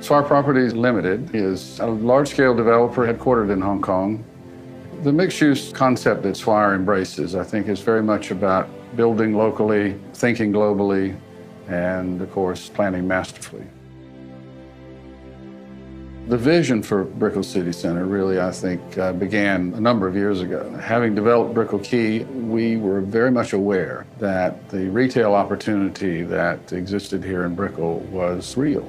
Swire Properties Limited is a large-scale developer headquartered in Hong Kong. The mixed-use concept that Swire embraces, I think, is very much about building locally, thinking globally, and, of course, planning masterfully. The vision for Brickell City Center really, I think, began a number of years ago. Having developed Brickell Key, we were very much aware that the retail opportunity that existed here in Brickell was real.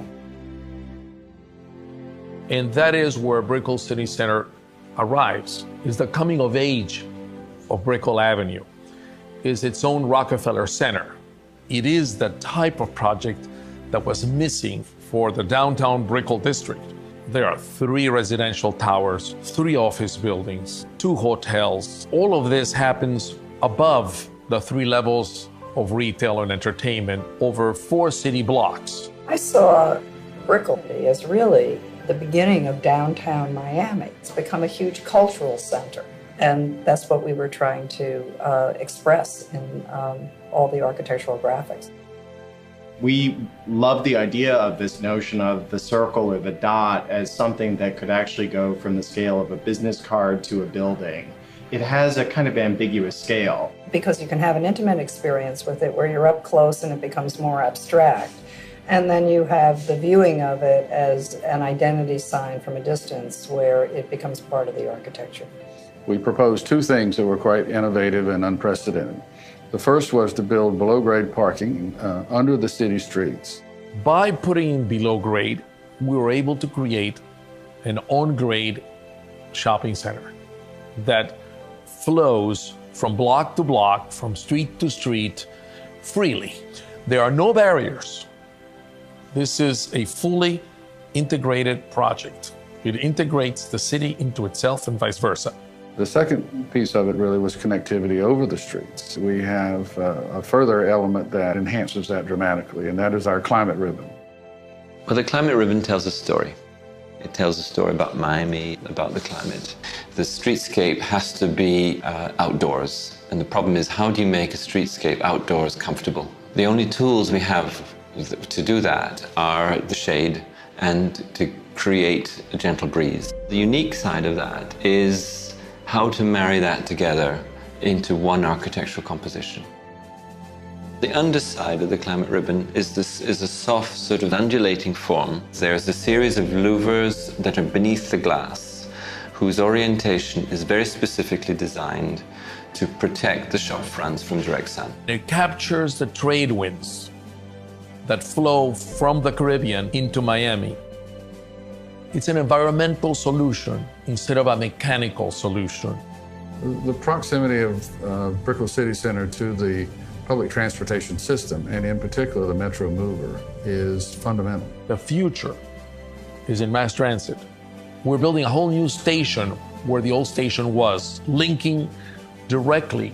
And that is where Brickell City Center arrives, is the coming of age of Brickell Avenue, is its own Rockefeller Center. It is the type of project that was missing for the downtown Brickell district. There are 3 residential towers, 3 office buildings, 2 hotels. All of this happens above the 3 levels of retail and entertainment over 4 city blocks. I saw Brickell as really the beginning of downtown Miami. It's become a huge cultural center, and that's what we were trying to express in all the architectural graphics. We love the idea of this notion of the circle or the dot as something that could actually go from the scale of a business card to a building. It has a kind of ambiguous scale. Because you can have an intimate experience with it where you're up close and it becomes more abstract. And then you have the viewing of it as an identity sign from a distance where it becomes part of the architecture. We proposed 2 things that were quite innovative and unprecedented. The first was to build below-grade parking under the city streets. By putting below grade, we were able to create an on-grade shopping center that flows from block to block, from street to street, freely. There are no barriers. This is a fully integrated project. It integrates the city into itself and vice versa. The second piece of it really was connectivity over the streets. We have a further element that enhances that dramatically, and that is our climate ribbon. Well, the climate ribbon tells a story. It tells a story about Miami, about the climate. The streetscape has to be outdoors, and the problem is, how do you make a streetscape outdoors comfortable? The only tools we have to do that are the shade and to create a gentle breeze. The unique side of that is how to marry that together into one architectural composition. The underside of the climate ribbon is a soft, sort of undulating form. There's a series of louvers that are beneath the glass, whose orientation is very specifically designed to protect the shop fronts from direct sun. It captures the trade winds that flow from the Caribbean into Miami. It's an environmental solution instead of a mechanical solution. The proximity of Brickell City Center to the public transportation system, and in particular the Metro Mover, is fundamental. The future is in mass transit. We're building a whole new station where the old station was, linking directly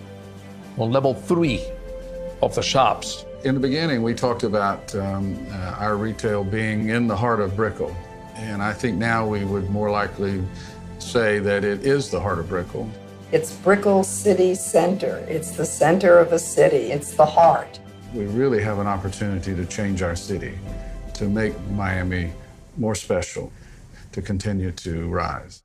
on level 3 of the shops. In the beginning, we talked about our retail being in the heart of Brickell. And I think now we would more likely say that it is the heart of Brickell. It's Brickell City Center. It's the center of a city. It's the heart. We really have an opportunity to change our city, to make Miami more special, to continue to rise.